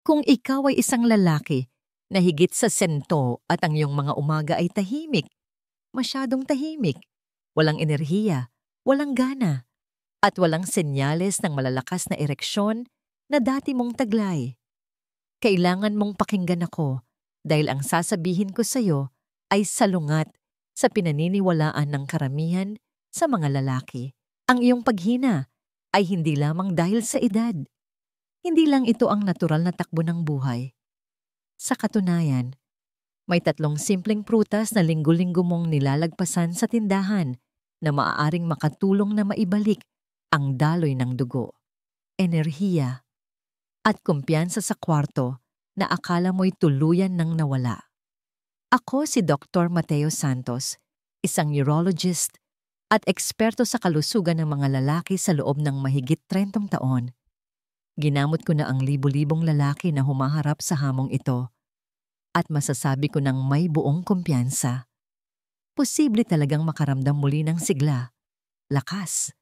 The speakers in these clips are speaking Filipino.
Kung ikaw ay isang lalaki na higit sa sento at ang iyong mga umaga ay tahimik, masyadong tahimik, walang enerhiya, walang gana, at walang senyales ng malalakas na ereksyon na dati mong taglay, kailangan mong pakinggan ako dahil ang sasabihin ko sa iyo ay salungat sa pinaniniwalaan ng karamihan sa mga lalaki. Ang iyong paghina ay hindi lamang dahil sa edad. Hindi lang ito ang natural na takbo ng buhay. Sa katunayan, may 3 simpleng prutas na linggo-linggo mong nilalagpasan sa tindahan na maaaring makatulong na maibalik ang daloy ng dugo, enerhiya, at kumpiyansa sa kwarto na akala mo'y tuluyan nang nawala. Ako si Dr. Mateo Santos, isang urologist at eksperto sa kalusugan ng mga lalaki sa loob ng mahigit 30 taon. Ginamot ko na ang libo-libong lalaki na humaharap sa hamong ito at masasabi ko ng may buong kumpiyansa. Posible talagang makaramdam muli ng sigla, lakas,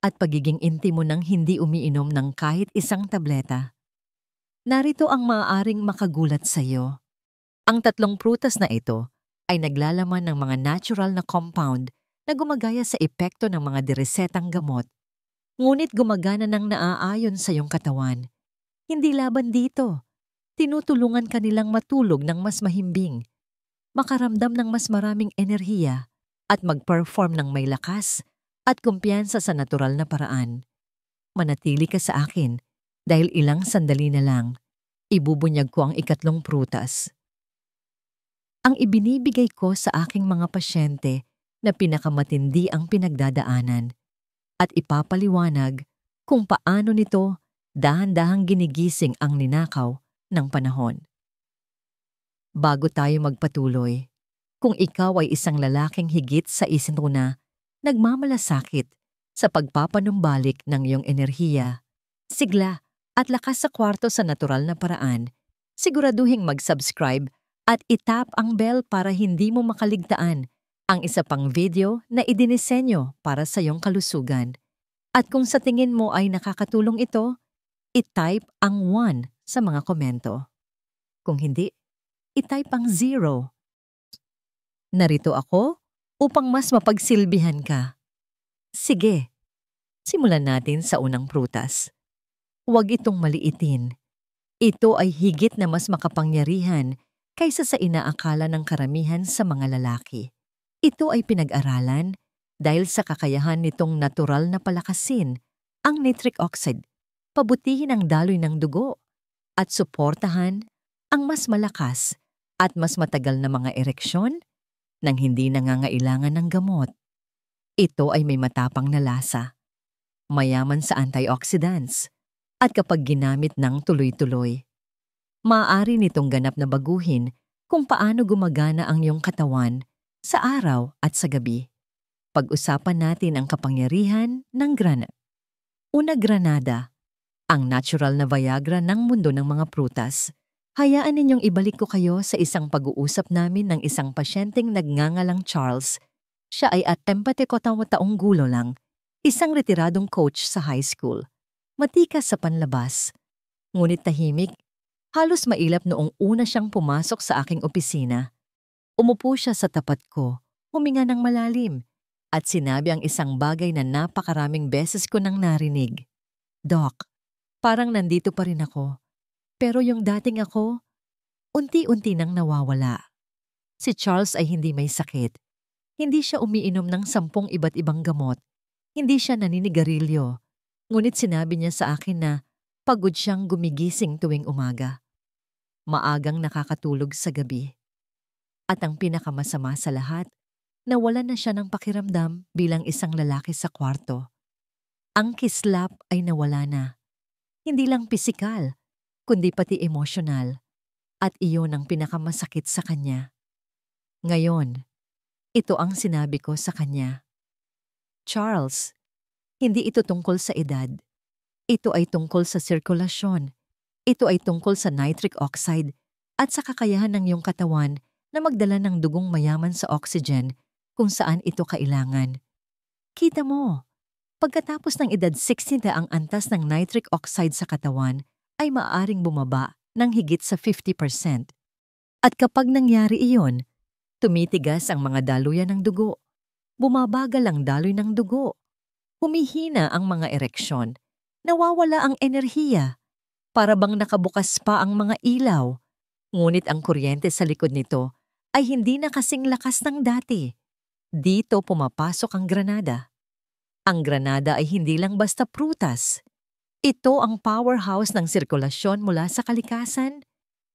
at pagiging intimo nang hindi umiinom ng kahit isang tableta. Narito ang maaaring makagulat sa iyo. Ang 3 prutas na ito ay naglalaman ng mga natural na compound na gumagaya sa epekto ng mga diresetang gamot. Ngunit gumagana ng naaayon sa iyong katawan. Hindi laban dito. Tinutulungan ka nilang matulog ng mas mahimbing, makaramdam ng mas maraming enerhiya, at mag-perform ng may lakas at kumpiyansa sa natural na paraan. Manatili ka sa akin dahil ilang sandali na lang, ibubunyag ko ang 3 prutas. Ang ibinibigay ko sa aking mga pasyente na pinakamatindi ang pinagdadaanan at ipapaliwanag kung paano nito dahan-dahang ginigising ang ninakaw ng panahon. Bago tayo magpatuloy, kung ikaw ay isang lalaking higit sa na nagmamalasakit sa pagpapanumbalik ng iyong enerhiya, sigla at lakas sa kwarto sa natural na paraan, siguraduhing mag-subscribe at itap ang bell para hindi mo makaligtaan ang isa pang video na idinisenyo para sa iyong kalusugan. At kung sa tingin mo ay nakakatulong ito, i-type ang 1 sa mga komento. Kung hindi, i-type ang 0. Narito ako upang mas mapagsilbihan ka. Sige, simulan natin sa unang prutas. Huwag itong maliitin. Ito ay higit na mas makapangyarihan kaysa sa inaakala ng karamihan sa mga lalaki. Ito ay pinag-aralan dahil sa kakayahan nitong natural na palakasin ang nitric oxide, pabutihin ang daloy ng dugo, at suportahan ang mas malakas at mas matagal na mga ereksyon nang hindi nangangailangan ng gamot. Ito ay may matapang na lasa, mayaman sa antioxidants, at kapag ginamit ng tuloy-tuloy, maaari nitong ganap na baguhin kung paano gumagana ang iyong katawan sa araw at sa gabi. Pag-usapan natin ang kapangyarihan ng granada. Una, granada, ang natural na Viagra ng mundo ng mga prutas. Hayaan ninyong ibalik ko kayo sa isang pag-uusap namin ng isang pasyenteng nagngangalang Charles. Siya ay 84 taong gulo lang, isang retiradong coach sa high school. Matikas sa panlabas, ngunit tahimik, halos mailap noong una siyang pumasok sa aking opisina. Umupo siya sa tapat ko, huminga ng malalim, at sinabi ang isang bagay na napakaraming beses ko nang narinig. Doc, parang nandito pa rin ako, pero yung dating ako, unti-unti nang nawawala. Si Charles ay hindi may sakit. Hindi siya umiinom ng 10 iba't ibang gamot. Hindi siya naninigarilyo. Ngunit sinabi niya sa akin na pagod siyang gumigising tuwing umaga. Maagang nakakatulog sa gabi. At ang pinakamasama sa lahat, nawalan na siya ng pakiramdam bilang isang lalaki sa kwarto. Ang kislap ay nawala na. Hindi lang pisikal, kundi pati emosyonal. At iyon ang pinakamasakit sa kanya. Ngayon, ito ang sinabi ko sa kanya. Charles, hindi ito tungkol sa edad. Ito ay tungkol sa sirkulasyon. Ito ay tungkol sa nitric oxide at sa kakayahan ng iyong katawan na magdala ng dugong mayaman sa oxygen kung saan ito kailangan. Kita mo, pagkatapos ng edad 60 na ang antas ng nitric oxide sa katawan ay maaaring bumaba ng higit sa 50%. At kapag nangyari iyon, tumitigas ang mga daluyan ng dugo, bumabagal ang daloy ng dugo, humihina ang mga ereksyon, nawawala ang enerhiya, para bang nakabukas pa ang mga ilaw, ngunit ang kuryente sa likod nito ay hindi na kasing lakas ng dati. Dito pumapasok ang granada. Ang granada ay hindi lang basta prutas. Ito ang powerhouse ng sirkulasyon mula sa kalikasan.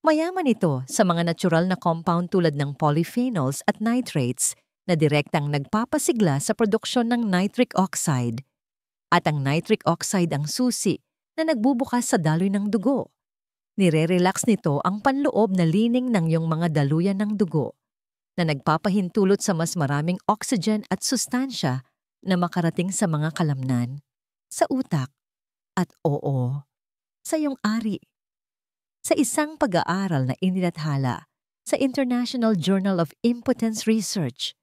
Mayaman ito sa mga natural na compound tulad ng polyphenols at nitrates na direktang nagpapasigla sa produksyon ng nitric oxide. At ang nitric oxide ang susi na nagbubukas sa daloy ng dugo. Nire-relax nito ang panloob na lining ng iyong mga daluyan ng dugo na nagpapahintulot sa mas maraming oxygen at sustansya na makarating sa mga kalamnan, sa utak, at sa iyong ari. Sa isang pag-aaral na inilathala sa International Journal of Impotence Research,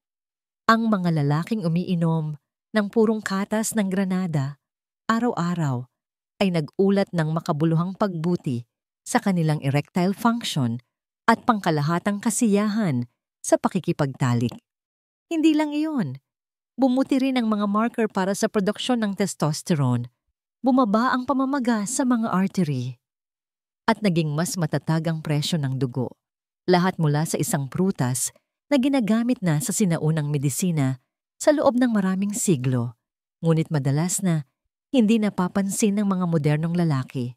ang mga lalaking umiinom ng purong katas ng granada araw-araw ay nag-ulat ng makabuluhang pagbuti sa kanilang erectile function at pangkalahatang kasiyahan sa pakikipagtalik. Hindi lang iyon, bumuti rin ang mga marker para sa produksyon ng testosterone, bumaba ang pamamaga sa mga artery, at naging mas matatag ang presyo ng dugo. Lahat mula sa isang prutas na ginagamit na sa sinaunang medisina sa loob ng maraming siglo, ngunit madalas na hindi napapansin ng mga modernong lalaki.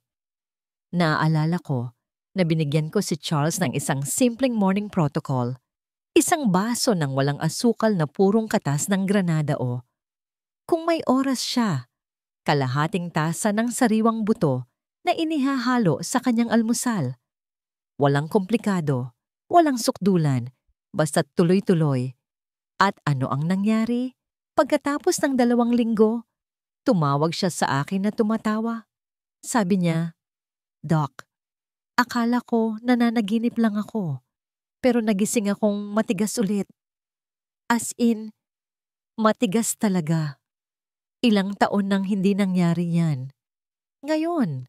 Naaalala ko na binigyan ko si Charles ng isang simpleng morning protocol, isang baso ng walang asukal na purong katas ng granada o, kung may oras siya, kalahating tasa ng sariwang buto na inihahalo sa kanyang almusal. Walang komplikado, walang sukdulan, basta't tuloy-tuloy. At ano ang nangyari? Pagkatapos ng 2 linggo, tumawag siya sa akin na tumatawa. Sabi niya, "Doc, akala ko nananaginip lang ako, pero nagising akong matigas ulit. As in, matigas talaga. Ilang taon nang hindi nangyari yan. Ngayon,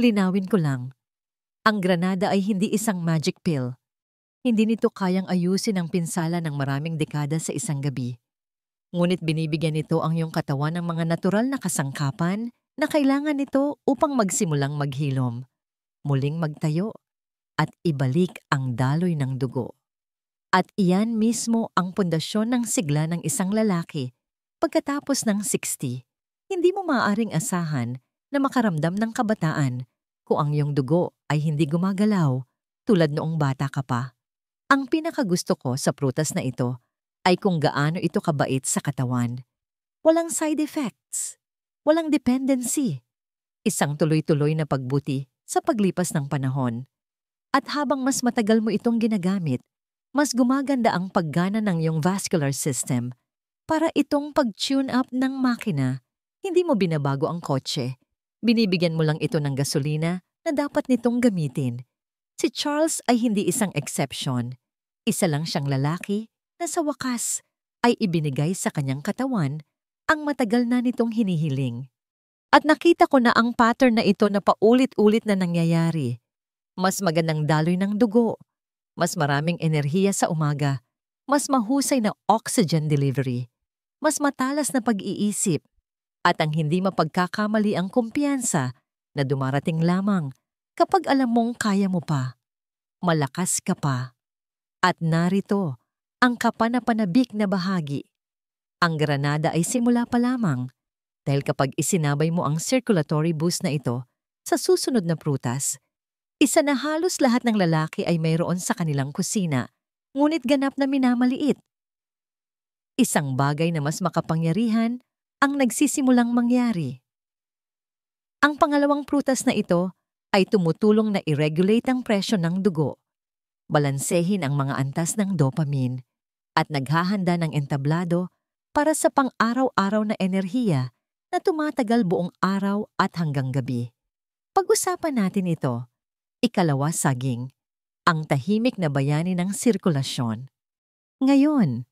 linawin ko lang, ang granada ay hindi isang magic pill. Hindi nito kayang ayusin ang pinsala ng maraming dekada sa isang gabi. Ngunit binibigyan nito ang iyong katawan ng mga natural na kasangkapan na kailangan nito upang magsimulang maghilom, muling magtayo, at ibalik ang daloy ng dugo. At iyan mismo ang pundasyon ng sigla ng isang lalaki pagkatapos ng 60. Hindi mo maaaring asahan na makaramdam ng kabataan kung ang iyong dugo ay hindi gumagalaw tulad noong bata ka pa. Ang pinakagusto ko sa prutas na ito ay kung gaano ito kabait sa katawan. Walang side effects, walang dependency, isang tuloy-tuloy na pagbuti sa paglipas ng panahon. At habang mas matagal mo itong ginagamit, mas gumaganda ang paggana ng iyong vascular system para itong pag-tune up ng makina. Hindi mo binabago ang kotse. Binibigyan mo lang ito ng gasolina na dapat nitong gamitin. Si Charles ay hindi isang exception. Isa lang siyang lalaki na sa wakas ay ibinigay sa kanyang katawan ang matagal na nitong hinihiling. At nakita ko na ang pattern na ito na paulit-ulit na nangyayari. Mas magandang daloy ng dugo, mas maraming enerhiya sa umaga, mas mahusay na oxygen delivery, mas matalas na pag-iisip, at ang hindi mapagkakamali ang kumpiyansa na dumarating lamang kapag alam mong kaya mo pa, malakas ka pa. At narito ang kapanapanabik na bahagi. Ang granada ay simula pa lamang dahil kapag isinabay mo ang circulatory boost na ito sa susunod na prutas, isa na halos lahat ng lalaki ay mayroon sa kanilang kusina, ngunit ganap na minamaliit. Isang bagay na mas makapangyarihan ang nagsisimulang mangyari. Ang pangalawang prutas na ito ay tumutulong na i-regulate ang presyo ng dugo, balansehin ang mga antas ng dopamine, at naghahanda ng entablado para sa pang-araw-araw na enerhiya na tumatagal buong araw at hanggang gabi. Pag-usapan natin ito. Ikalawa, saging, ang tahimik na bayani ng sirkulasyon. Ngayon,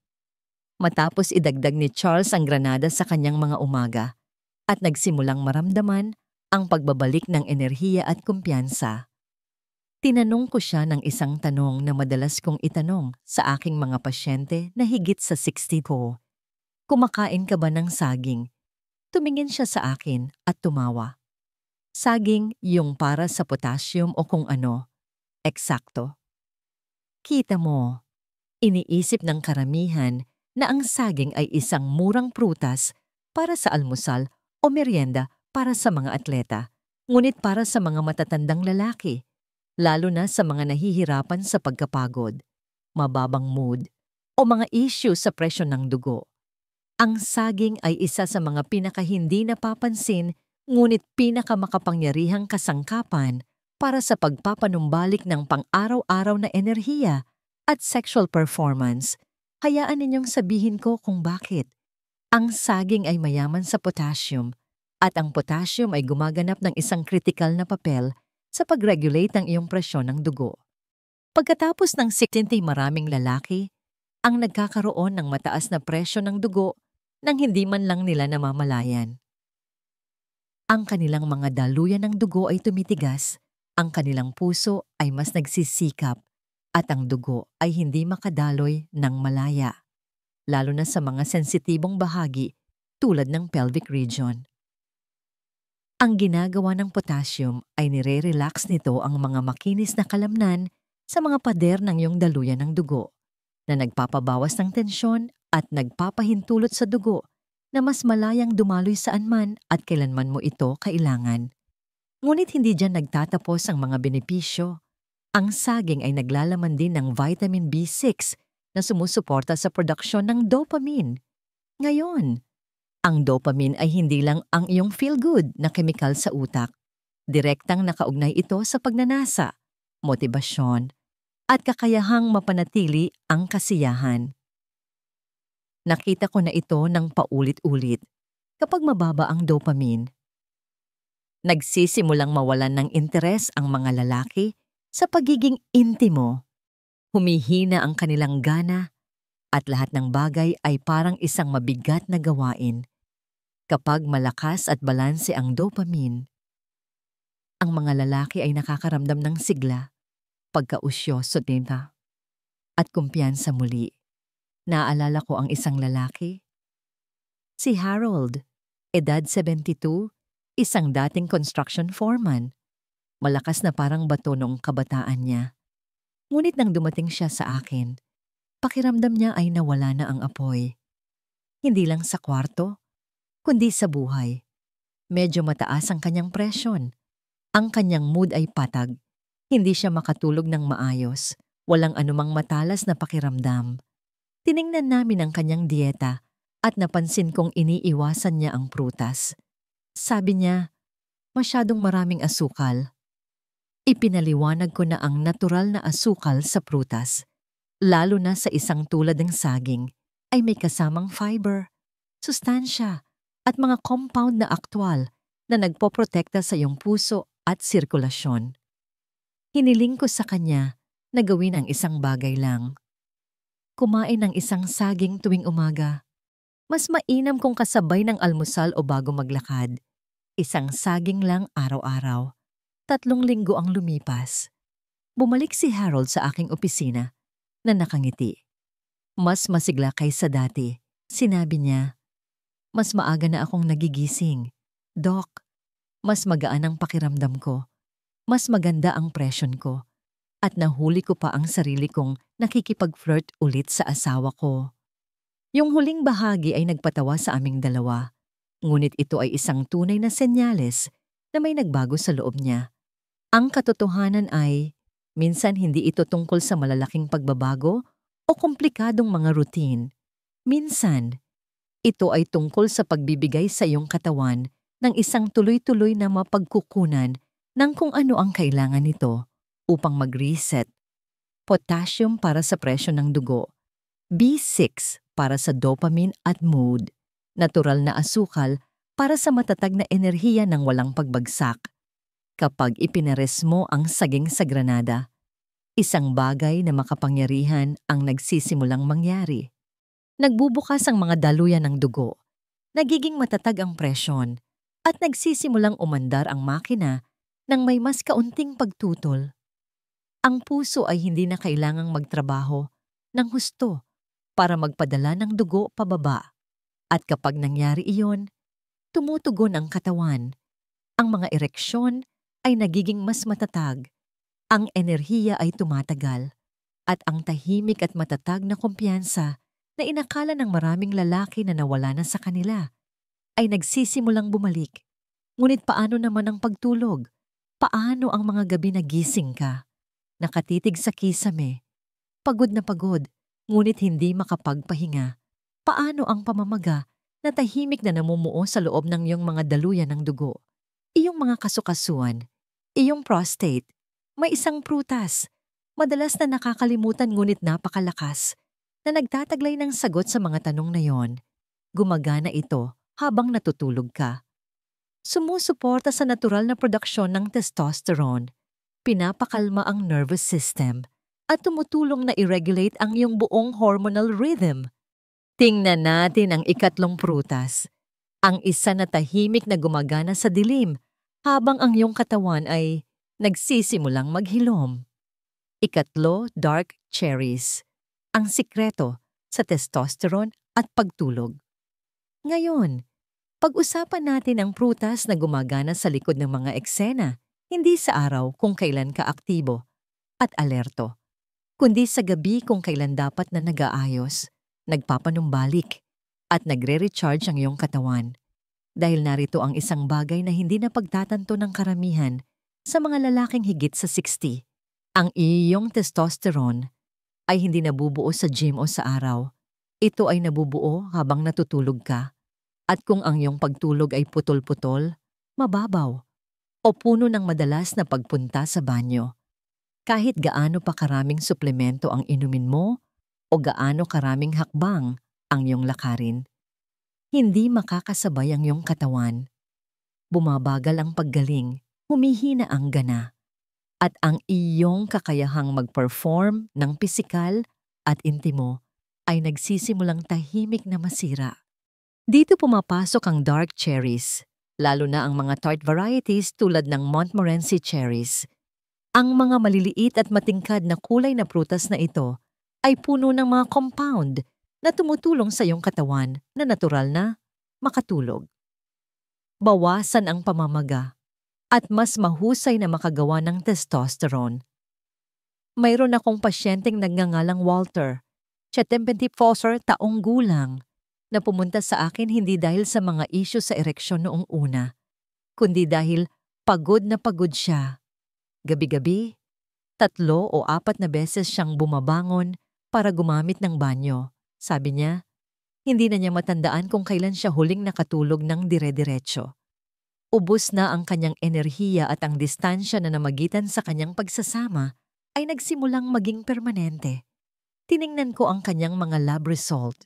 matapos idagdag ni Charles ang granada sa kanyang mga umaga at nagsimulang maramdaman ang pagbabalik ng enerhiya at kumpiyansa, Tinanong ko siya ng isang tanong na madalas kong itanong sa aking mga pasyente na higit sa 60 ko. Kumakain ka ba ng saging? Tumingin siya sa akin at tumawa. Saging yung para sa potassium o kung ano. Eksakto. Kita mo, iniisip ng karamihan na ang saging ay isang murang prutas para sa almusal o merienda para sa mga atleta, ngunit para sa mga matatandang lalaki, lalo na sa mga nahihirapan sa pagkapagod, mababang mood, o mga issue sa presyon ng dugo. Ang saging ay isa sa mga pinakahindi napapansin ngunit pinakamakapangyarihang kasangkapan para sa pagpapanumbalik ng pang-araw-araw na enerhiya at sexual performance. Hayaan ninyong sabihin ko kung bakit. Ang saging ay mayaman sa potassium at ang potassium ay gumaganap ng isang kritikal na papel sa pag-regulate ng iyong presyon ng dugo. Pagkatapos ng 60 maraming lalaki ang nagkakaroon ng mataas na presyon ng dugo nang hindi man lang nila namamalayan. Ang kanilang mga daluyan ng dugo ay tumitigas, ang kanilang puso ay mas nagsisikap, at ang dugo ay hindi makadaloy ng malaya, lalo na sa mga sensitibong bahagi tulad ng pelvic region. Ang ginagawa ng potassium ay nire-relax nito ang mga makinis na kalamnan sa mga pader ng iyong daluyan ng dugo, na nagpapabawas ng tensyon at nagpapahintulot sa dugo na mas malayang dumaloy saan man at kailanman mo ito kailangan. Ngunit hindi dyan nagtatapos ang mga benepisyo. Ang saging ay naglalaman din ng vitamin B6 na sumusuporta sa produksyon ng dopamine. Ngayon, ang dopamine ay hindi lang ang iyong feel-good na kemikal sa utak. Direktang nakaugnay ito sa pagnanasa, motibasyon, at kakayahang mapanatili ang kasiyahan. Nakita ko na ito ng paulit-ulit. Kapag mababa ang dopamine, nagsisimulang mawalan ng interes ang mga lalaki sa pagiging intimo. Humihina ang kanilang gana at lahat ng bagay ay parang isang mabigat na gawain. Kapag malakas at balanse ang dopamine, ang mga lalaki ay nakakaramdam ng sigla, pagkausyoso nila, at kumpiyansa muli. Naalala ko ang isang lalaki. Si Harold, edad 72, isang dating construction foreman. Malakas na parang bato noong kabataan niya. Ngunit nang dumating siya sa akin, pakiramdam niya ay nawala na ang apoy. Hindi lang sa kwarto, kundi sa buhay. Medyo mataas ang kanyang presyon. Ang kanyang mood ay patag. Hindi siya makatulog ng maayos. Walang anumang matalas na pakiramdam. Tiningnan namin ang kanyang dieta at napansin kong iniiwasan niya ang prutas. Sabi niya, masyadong maraming asukal. Ipinaliwanag ko na ang natural na asukal sa prutas, lalo na sa isang tulad ng saging, ay may kasamang fiber, sustansya, at mga compound na aktwal na nagpoprotekta sa iyong puso at sirkulasyon. Hiniling ko sa kanya na gawin ang isang bagay lang. Kumain ng isang saging tuwing umaga. Mas mainam kung kasabay ng almusal o bago maglakad. Isang saging lang araw-araw. 3 linggo ang lumipas. Bumalik si Harold sa aking opisina na nakangiti. Mas masigla kaysa dati. Sinabi niya, mas maaga na akong nagigising. Doc, mas magaan ang pakiramdam ko. Mas maganda ang presyon ko. At nahuli ko pa ang sarili kong nakikipag-flirt ulit sa asawa ko. Yung huling bahagi ay nagpatawa sa aming dalawa. Ngunit ito ay isang tunay na senyales na may nagbago sa loob niya. Ang katotohanan ay, minsan hindi ito tungkol sa malalaking pagbabago o komplikadong mga routine. Minsan, ito ay tungkol sa pagbibigay sa iyong katawan ng isang tuloy-tuloy na mapagkukunan ng kung ano ang kailangan nito upang mag-reset. Potassium para sa presyon ng dugo, B6 para sa dopamine at mood, natural na asukal para sa matatag na enerhiya ng walang pagbagsak. Kapag ipinares mo ang saging sa granada, isang bagay na makapangyarihan ang nagsisimulang mangyari. Nagbubukas ang mga daluyan ng dugo, nagiging matatag ang presyon, at nagsisimulang umandar ang makina nang may mas kaunting pagtutol. Ang puso ay hindi na kailangang magtrabaho ng husto para magpadala ng dugo pababa. At kapag nangyari iyon, tumutugon ang katawan. Ang mga ereksyon ay nagiging mas matatag. Ang enerhiya ay tumatagal. At ang tahimik at matatag na kumpiyansa na inakala ng maraming lalaki na nawala na sa kanila ay nagsisimulang bumalik. Ngunit paano naman ang pagtulog? Paano ang mga gabi na gising ka? Nakatitig sa kisame, pagod na pagod, ngunit hindi makapagpahinga. Paano ang pamamaga na tahimik na namumuo sa loob ng iyong mga daluyan ng dugo? Iyong mga kasukasuan, iyong prostate, may isang prutas, madalas na nakakalimutan ngunit napakalakas, na nagtataglay ng sagot sa mga tanong na yon. Gumagana ito habang natutulog ka. Sumusuporta sa natural na produksyon ng testosterone, pinapakalma ang nervous system, at tumutulong na i-regulate ang iyong buong hormonal rhythm. Tingnan natin ang ikatlong prutas, ang isa na tahimik na gumagana sa dilim habang ang iyong katawan ay nagsisimulang maghilom. Ikatlo, dark cherries, ang sikreto sa testosterone at pagtulog. Ngayon, pag-usapan natin ang prutas na gumagana sa likod ng mga eksena, hindi sa araw kung kailan ka aktibo at alerto, kundi sa gabi kung kailan dapat na nag-aayos, nagpapanumbalik, at nagre-recharge ang iyong katawan. Dahil narito ang isang bagay na hindi na pagtatanto ng karamihan sa mga lalaking higit sa 60. Ang iyong testosterone ay hindi nabubuo sa gym o sa araw. Ito ay nabubuo habang natutulog ka. At kung ang iyong pagtulog ay putol-putol, mababaw, o puno ng madalas na pagpunta sa banyo, kahit gaano pa karaming suplemento ang inumin mo o gaano karaming hakbang ang iyong lakarin, hindi makakasabay ang iyong katawan. Bumabagal ang paggaling, humihina ang gana, at ang iyong kakayahang mag-perform ng pisikal at intimo ay nagsisimulang tahimik na masira. Dito pumapasok ang dark cherries, lalo na ang mga tart varieties tulad ng Montmorency cherries. Ang mga maliliit at matingkad na kulay na prutas na ito ay puno ng mga compound na tumutulong sa iyong katawan na natural na makatulog. Bawasan ang pamamaga at mas mahusay na makagawa ng testosterone. Mayroon akong pasyenteng nagngangalang Walter, 74 taong gulang, na pumunta sa akin hindi dahil sa mga isyu sa ereksyon noong una, kundi dahil pagod na pagod siya. Gabi-gabi, 3 o 4 na beses siyang bumabangon para gumamit ng banyo. Sabi niya, hindi na niya matandaan kung kailan siya huling nakatulog ng dire-diretso. Ubos na ang kanyang enerhiya at ang distansya na namagitan sa kanyang pagsasama ay nagsimulang maging permanente. Tiningnan ko ang kanyang mga lab result.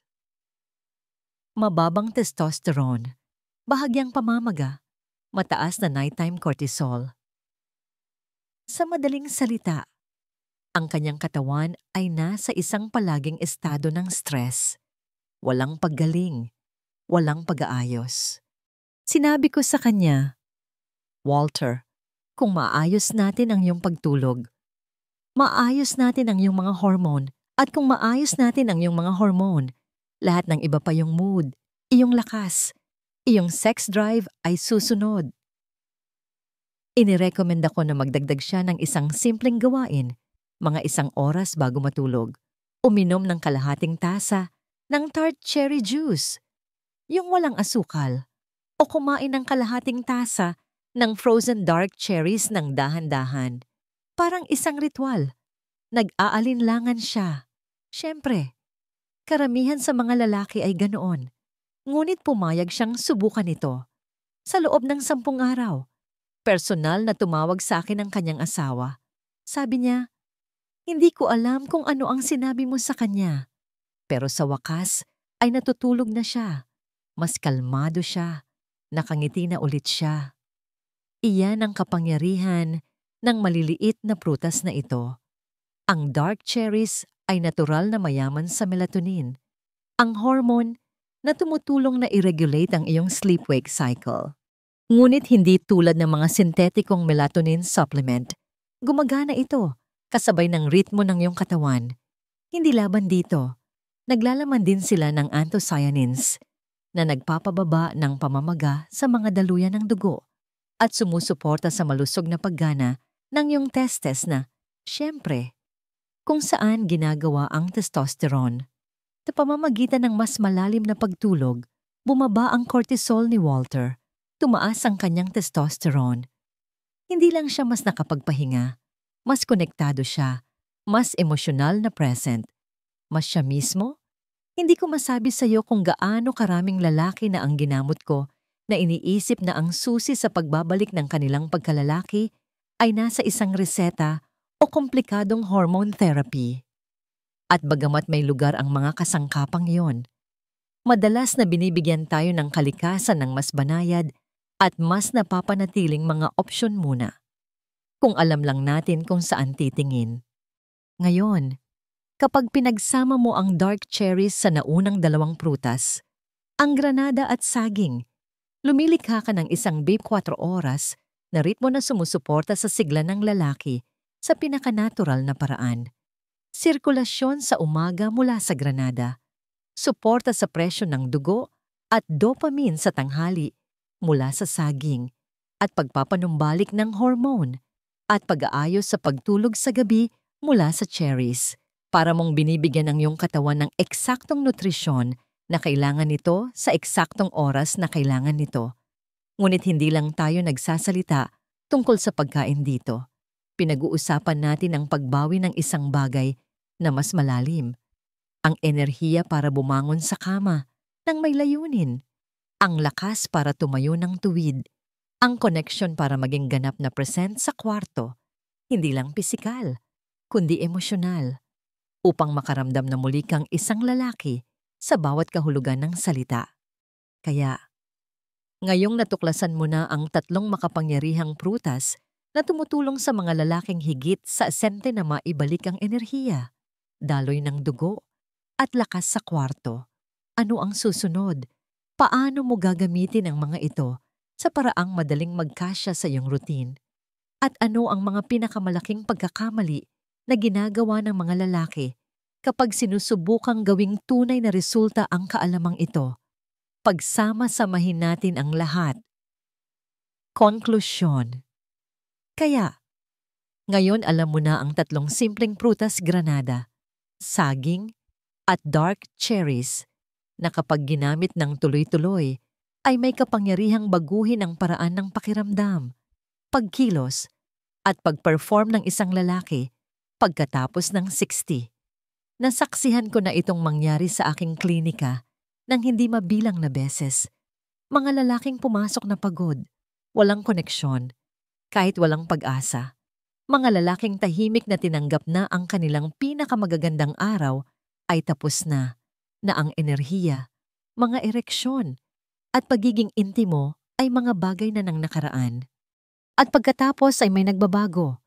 Mababang testosterone, bahagyang pamamaga, mataas na nighttime cortisol. Sa madaling salita, ang kanyang katawan ay nasa isang palaging estado ng stress. Walang paggaling, walang pag-aayos. Sinabi ko sa kanya, Walter, kung maayos natin ang iyong pagtulog, maayos natin ang iyong mga hormone, at kung maayos natin ang iyong mga hormone, lahat ng iba pa yung mood, iyong lakas, iyong sex drive ay susunod. Inirecommend ako na magdagdag siya ng isang simpleng gawain, mga 1 oras bago matulog. Uminom ng kalahating tasa ng tart cherry juice, yung walang asukal, o kumain ng kalahating tasa ng frozen dark cherries ng dahan-dahan. Parang isang ritual. Nag-aalinlangan siya. Siyempre, karamihan sa mga lalaki ay ganoon. Ngunit pumayag siyang subukan ito. Sa loob ng 10 araw, personal na tumawag sa akin ang kanyang asawa. Sabi niya, hindi ko alam kung ano ang sinabi mo sa kanya. Pero sa wakas ay natutulog na siya. Mas kalmado siya. Nakangiti na ulit siya. Iyan ang kapangyarihan ng maliliit na prutas na ito. Ang dark cherries ay natural na mayaman sa melatonin, ang hormone na tumutulong na i-regulate ang iyong sleep-wake cycle. Ngunit hindi tulad ng mga sintetikong melatonin supplement, gumagana ito kasabay ng ritmo ng iyong katawan. Hindi laban dito. Naglalaman din sila ng anthocyanins na nagpapababa ng pamamaga sa mga daluyan ng dugo at sumusuporta sa malusog na paggana ng iyong testes na, siyempre, kung saan ginagawa ang testosterone. Sa pamamagitan ng mas malalim na pagtulog, bumaba ang cortisol ni Walter, tumaas ang kanyang testosterone. Hindi lang siya mas nakapagpahinga, mas konektado siya, mas emosyonal na present. Mas siya mismo? Hindi ko masabi sa iyo kung gaano karaming lalaki na ang ginamot ko na iniisip na ang susi sa pagbabalik ng kanilang pagkalalaki ay nasa isang reseta o komplikadong hormone therapy. At bagamat may lugar ang mga kasangkapang iyon, madalas na binibigyan tayo ng kalikasan ng mas banayad at mas napapanatiling mga opsyon muna. Kung alam lang natin kung saan titingin. Ngayon, kapag pinagsama mo ang dark cherries sa naunang dalawang prutas, ang granada at saging, lumilikha ka ng isang 24 oras na ritmo na sumusuporta sa sigla ng lalaki sa pinakanatural na paraan. Sirkulasyon sa umaga mula sa granada, suporta sa presyon ng dugo at dopamine sa tanghali mula sa saging at pagpapanumbalik ng hormone at pag-aayos sa pagtulog sa gabi mula sa cherries para mong binibigyan ng iyong katawan ng eksaktong nutrisyon na kailangan nito sa eksaktong oras na kailangan nito. Ngunit hindi lang tayo nagsasalita tungkol sa pagkain dito. Pinag-uusapan natin ang pagbawi ng isang bagay na mas malalim. Ang enerhiya para bumangon sa kama nang may layunin. Ang lakas para tumayo ng tuwid. Ang connection para maging ganap na present sa kwarto. Hindi lang pisikal, kundi emosyonal. Upang makaramdam na muli kang isang lalaki sa bawat kahulugan ng salita. Kaya, ngayong natuklasan mo na ang 3 makapangyarihang prutas na tumutulong sa mga lalaking higit sa asente na maibalik ang enerhiya, daloy ng dugo, at lakas sa kwarto. Ano ang susunod? Paano mo gagamitin ang mga ito sa paraang madaling magkasya sa iyong routine? At ano ang mga pinakamalaking pagkakamali na ginagawa ng mga lalaki kapag sinusubukang gawing tunay na resulta ang kaalamang ito? Pagsama-samahin natin ang lahat. Konklusyon. Kaya, ngayon alam mo na ang 3 simpleng prutas granada, saging, at dark cherries na kapag ginamit ng tuloy-tuloy ay may kapangyarihang baguhin ang paraan ng pakiramdam, pagkilos, at pag-perform ng isang lalaki pagkatapos ng 60. Nasaksihan ko na itong mangyari sa aking klinika nang hindi mabilang na beses. Mga lalaking pumasok na pagod, walang koneksyon, kahit walang pag-asa. Mga lalaking tahimik na tinanggap na ang kanilang pinakamagagandang araw ay tapos na ang enerhiya, mga ereksyon, at pagiging intimo ay mga bagay na nang nakaraan. At pagkatapos ay may nagbabago.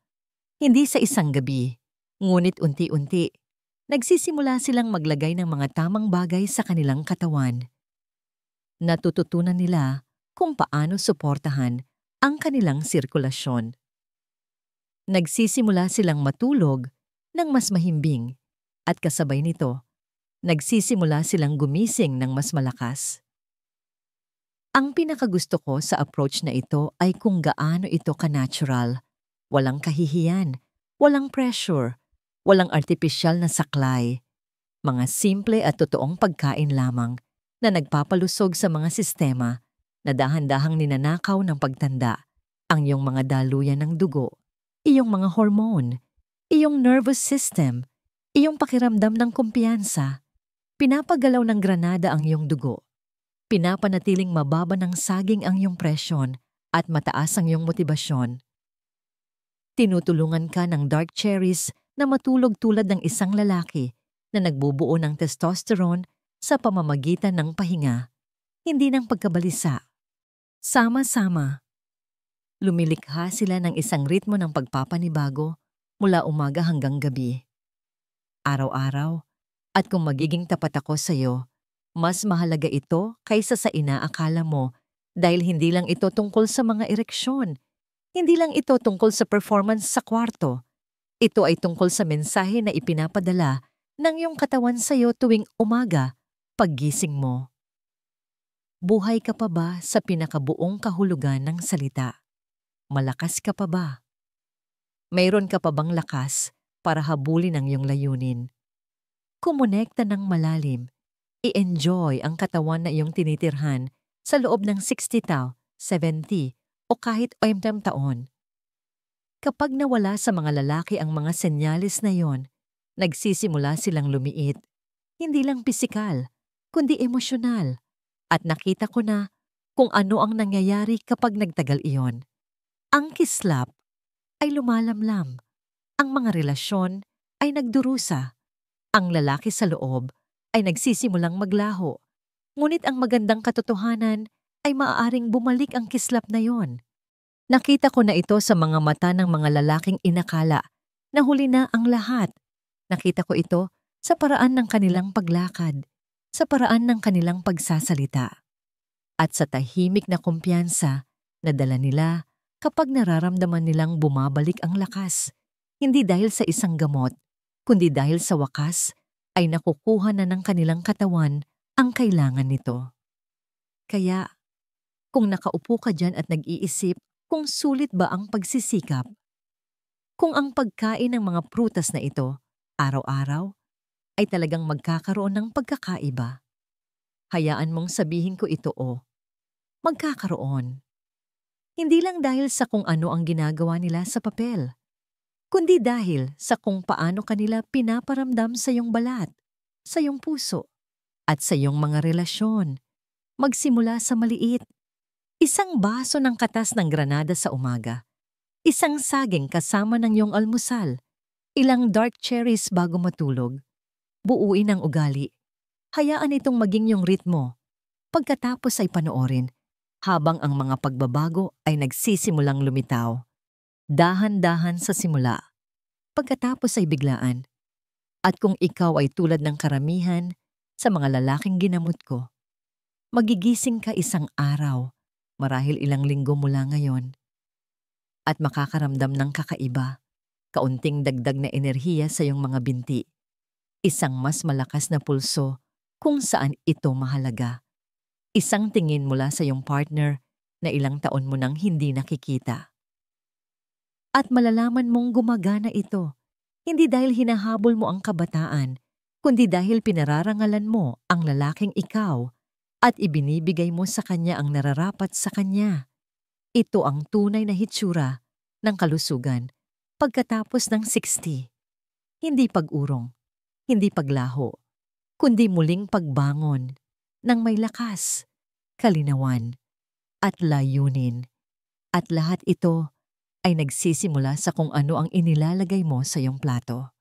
Hindi sa isang gabi, ngunit unti-unti, nagsisimula silang maglagay ng mga tamang bagay sa kanilang katawan. Natututunan nila kung paano suportahan ang kanilang sirkulasyon. Nagsisimula silang matulog ng mas mahimbing at kasabay nito, nagsisimula silang gumising ng mas malakas. Ang pinakagusto ko sa approach na ito ay kung gaano ito ka-natural. Walang kahihiyan, walang pressure, walang artipisyal na saklay. Mga simple at totoong pagkain lamang na nagpapalusog sa mga sistema na dahan-dahang ninanakaw ng pagtanda ang iyong mga daluyan ng dugo, iyong mga hormone, iyong nervous system, iyong pakiramdam ng kumpiyansa. Pinapagalaw ng granada ang iyong dugo. Pinapanatiling mababa ng saging ang iyong presyon at mataas ang iyong motibasyon. Tinutulungan ka ng dark cherries na matulog tulad ng isang lalaki na nagbubuo ng testosterone sa pamamagitan ng pahinga, hindi ng pagkabalisa. Sama-sama, lumilikha sila ng isang ritmo ng pagpapanibago mula umaga hanggang gabi. Araw-araw, at kung magiging tapat ako sa iyo, mas mahalaga ito kaysa sa inaakala mo dahil hindi lang ito tungkol sa mga ereksyon. Hindi lang ito tungkol sa performance sa kwarto. Ito ay tungkol sa mensahe na ipinapadala ng iyong katawan sa iyo tuwing umaga, paggising mo. Buhay ka pa ba sa pinakabuong kahulugan ng salita? Malakas ka pa ba? Mayroon ka pa bang lakas para habulin ang iyong layunin? Kumonekta ng malalim. I-enjoy ang katawan na iyong tinitirhan sa loob ng 60 taon, 70 o kahit 80 taon. Kapag nawala sa mga lalaki ang mga senyales na yon, nagsisimula silang lumiit. Hindi lang pisikal, kundi emosyonal. At nakita ko na kung ano ang nangyayari kapag nagtagal iyon. Ang kislap ay lumalamlam. Ang mga relasyon ay nagdurusa. Ang lalaki sa loob ay nagsisimulang maglaho. Ngunit ang magandang katotohanan ay maaaring bumalik ang kislap na yon. Nakita ko na ito sa mga mata ng mga lalaking inakala na huli na ang lahat. Nakita ko ito sa paraan ng kanilang paglakad, sa paraan ng kanilang pagsasalita, at sa tahimik na kumpiyansa na dala nila kapag nararamdaman nilang bumabalik ang lakas, hindi dahil sa isang gamot, kundi dahil sa wakas ay nakukuha na ng kanilang katawan ang kailangan nito. Kaya, kung nakaupo ka dyan at nag-iisip kung sulit ba ang pagsisikap, kung ang pagkain ng mga prutas na ito, araw-araw, ay talagang magkakaroon ng pagkakaiba. Hayaan mong sabihin ko ito magkakaroon. Hindi lang dahil sa kung ano ang ginagawa nila sa papel, kundi dahil sa kung paano kanila pinaparamdam sa iyong balat, sa iyong puso, at sa iyong mga relasyon. Magsimula sa maliit. Isang baso ng katas ng granada sa umaga, isang saging kasama ng iyong almusal, ilang dark cherries bago matulog. Buuin ang ugali. Hayaan itong maging yung ritmo. Pagkatapos ay panoorin, habang ang mga pagbabago ay nagsisimulang lumitaw. Dahan-dahan sa simula. Pagkatapos ay biglaan. At kung ikaw ay tulad ng karamihan sa mga lalaking ginamot ko, magigising ka isang araw, marahil ilang linggo mula ngayon, at makakaramdam ng kakaiba, kaunting dagdag na enerhiya sa iyong mga binti. Isang mas malakas na pulso kung saan ito mahalaga. Isang tingin mula sa iyong partner na ilang taon mo nang hindi nakikita. At malalaman mong gumagana ito, hindi dahil hinahabol mo ang kabataan, kundi dahil pinararangalan mo ang lalaking ikaw at ibinibigay mo sa kanya ang nararapat sa kanya. Ito ang tunay na hitsura ng kalusugan pagkatapos ng 60. Hindi pag-urong, hindi paglaho, kundi muling pagbangon ng may lakas, kalinawan, at layunin. At lahat ito ay nagsisimula sa kung ano ang inilalagay mo sa iyong plato.